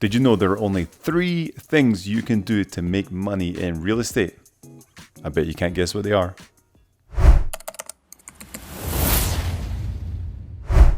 Did you know there are only 3 things you can do to make money in real estate? I bet you can't guess what they are.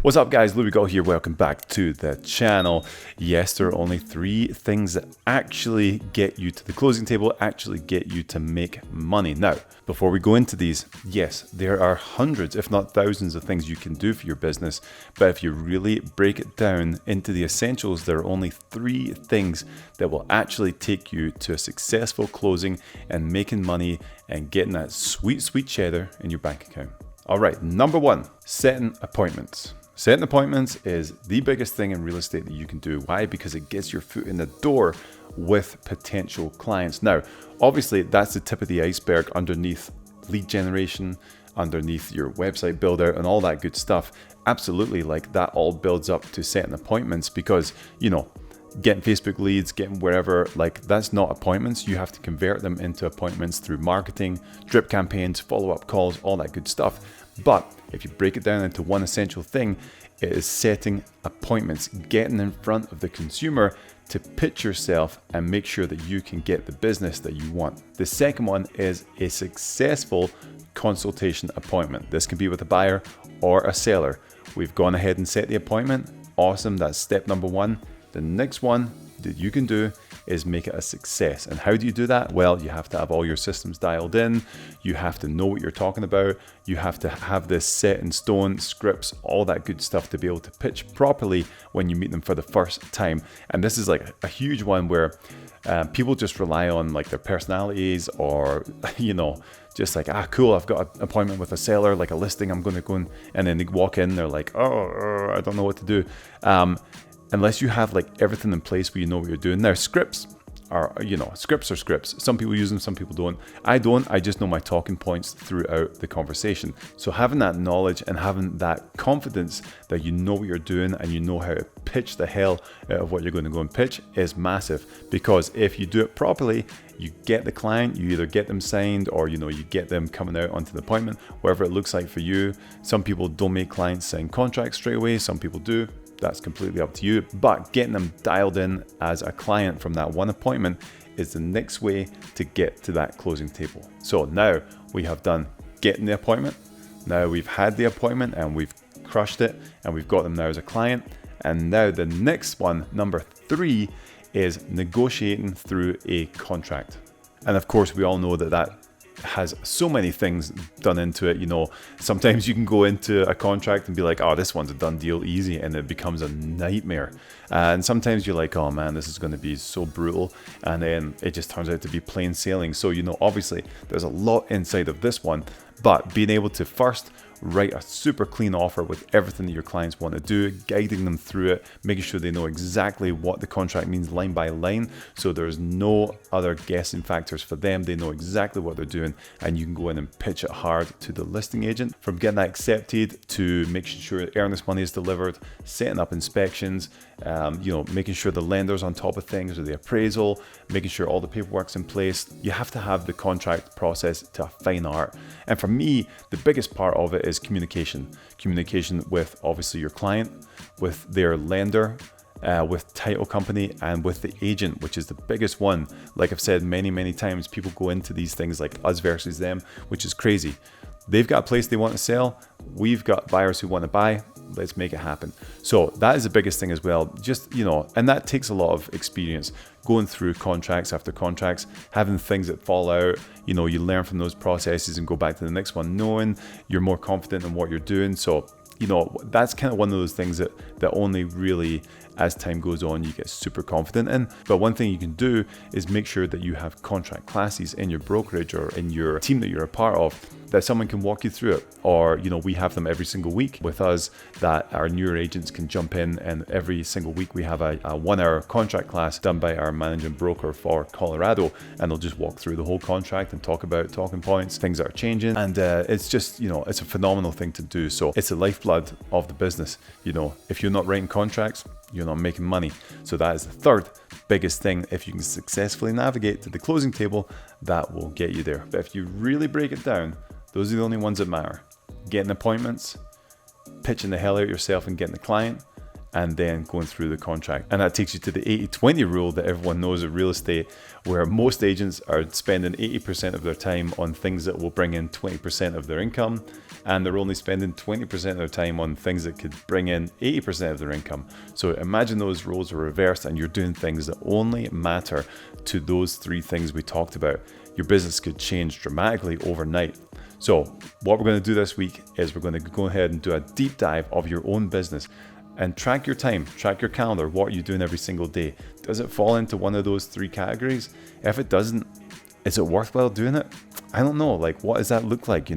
What's up guys, Louis Gall here, welcome back to the channel. Yes, there are only 3 things that actually get you to the closing table, actually get you to make money. Now, before we go into these, yes, there are hundreds, if not thousands of things you can do for your business, but if you really break it down into the essentials, there are only 3 things that will actually take you to a successful closing and making money and getting that sweet, sweet cheddar in your bank account. All right, number 1, setting appointments. Setting appointments is the biggest thing in real estate that you can do. Why? Because it gets your foot in the door with potential clients. Now, obviously, that's the tip of the iceberg underneath lead generation, underneath your website build out and all that good stuff. Absolutely, like that all builds up to setting appointments because, getting Facebook leads, getting wherever, like that's not appointments. You have to convert them into appointments through marketing, drip campaigns, follow-up calls, all that good stuff. But if you break it down into one essential thing, it is setting appointments, getting in front of the consumer to pitch yourself and make sure that you can get the business that you want. The second one is a successful consultation appointment. This can be with a buyer or a seller. We've gone ahead and set the appointment. Awesome, that's step number 1. The next one that you can do is make it a success. And how do you do that? Well, you have to have all your systems dialed in. You have to know what you're talking about. You have to have this set in stone, scripts, all that good stuff to be able to pitch properly when you meet them for the first time. And this is like a huge one where people just rely on like their personalities or, just like, cool, I've got an appointment with a seller, like a listing, I'm going to go in, and then they walk in, they're like, I don't know what to do. Unless you have like everything in place where you know what you're doing. Now, scripts are scripts. Some people use them, some people don't. I don't, I just know my talking points throughout the conversation. So having that knowledge and having that confidence that you know what you're doing and you know how to pitch the hell out of what you're going to go and pitch is massive. Because if you do it properly, you get the client, you either get them signed or you get them coming out onto the appointment, whatever it looks like for you. Some people don't make clients sign contracts straight away, some people do. That's completely up to you, but getting them dialed in as a client from that one appointment is the next way to get to that closing table. So now we have done getting the appointment. Now we've had the appointment and we've crushed it and we've got them now as a client. And now the next one, number 3, is negotiating through a contract. And of course, we all know that has so many things done into it. Sometimes you can go into a contract and be like, this one's a done deal, easy, and it becomes a nightmare. And sometimes you're like, oh man, this is going to be so brutal, and then it just turns out to be plain sailing. So obviously there's a lot inside of this one, but being able to first write a super clean offer with everything that your clients want to do, guiding them through it, making sure they know exactly what the contract means line by line, so there's no other guessing factors for them. They know exactly what they're doing, and you can go in and pitch it hard to the listing agent. From getting that accepted to making sure earnest money is delivered, setting up inspections, making sure the lender's on top of things or the appraisal, making sure all the paperwork's in place. You have to have the contract process to a fine art. And for me, the biggest part of it is communication with obviously your client, with their lender, with title company, and with the agent, which is the biggest one. Like I've said many times, people go into these things like us versus them, which is crazy. They've got a place they want to sell, we've got buyers who want to buy. Let's make it happen. So that is the biggest thing as well. Just, and that takes a lot of experience going through contracts after contracts, having things that fall out. You learn from those processes and go back to the next one, knowing you're more confident in what you're doing. So, that's kind of one of those things that only really as time goes on, you get super confident in. But one thing you can do is make sure that you have contract classes in your brokerage or in your team that you're a part of, that someone can walk you through it. Or, we have them every single week with us that our newer agents can jump in, and every single week we have a 1-hour contract class done by our managing broker for Colorado, and they'll just walk through the whole contract and talk about talking points, things that are changing. And it's just, it's a phenomenal thing to do. So it's the lifeblood of the business. If you're not writing contracts, you're not making money. So that is the third biggest thing. If you can successfully navigate to the closing table, that will get you there. But if you really break it down, those are the only ones that matter. Getting appointments, pitching the hell out of yourself and getting the client, and then going through the contract. And that takes you to the 80-20 rule that everyone knows of real estate, where most agents are spending 80% of their time on things that will bring in 20% of their income, and they're only spending 20% of their time on things that could bring in 80% of their income. So imagine those roles are reversed and you're doing things that only matter to those three things we talked about. Your business could change dramatically overnight. So what we're going to do this week is we're going to go ahead and do a deep dive of your own business and track your time, track your calendar. What are you doing every single day? Does it fall into one of those three categories? If it doesn't, is it worthwhile doing it? I don't know. Like, what does that look like,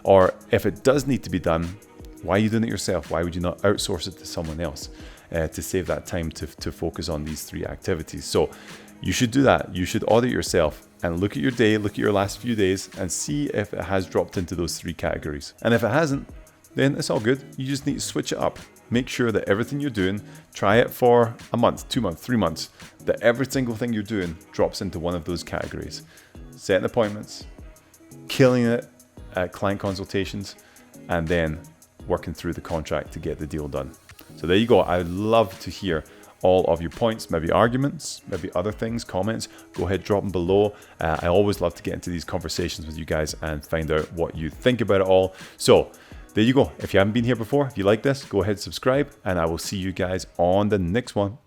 Or if it does need to be done, why are you doing it yourself? Why would you not outsource it to someone else to save that time to focus on these three activities? So you should do that. You should audit yourself and look at your day, look at your last few days and see if it has dropped into those three categories. And if it hasn't, then it's all good. You just need to switch it up. Make sure that everything you're doing, try it for a month, 2 months, 3 months, that every single thing you're doing drops into one of those categories. Setting appointments, killing it at client consultations, and then working through the contract to get the deal done. So there you go. I'd love to hear all of your points, maybe arguments, maybe other things, comments. Go ahead, drop them below. I always love to get into these conversations with you guys and find out what you think about it all. So there you go. If you haven't been here before, if you like this, go ahead, subscribe, and I will see you guys on the next one.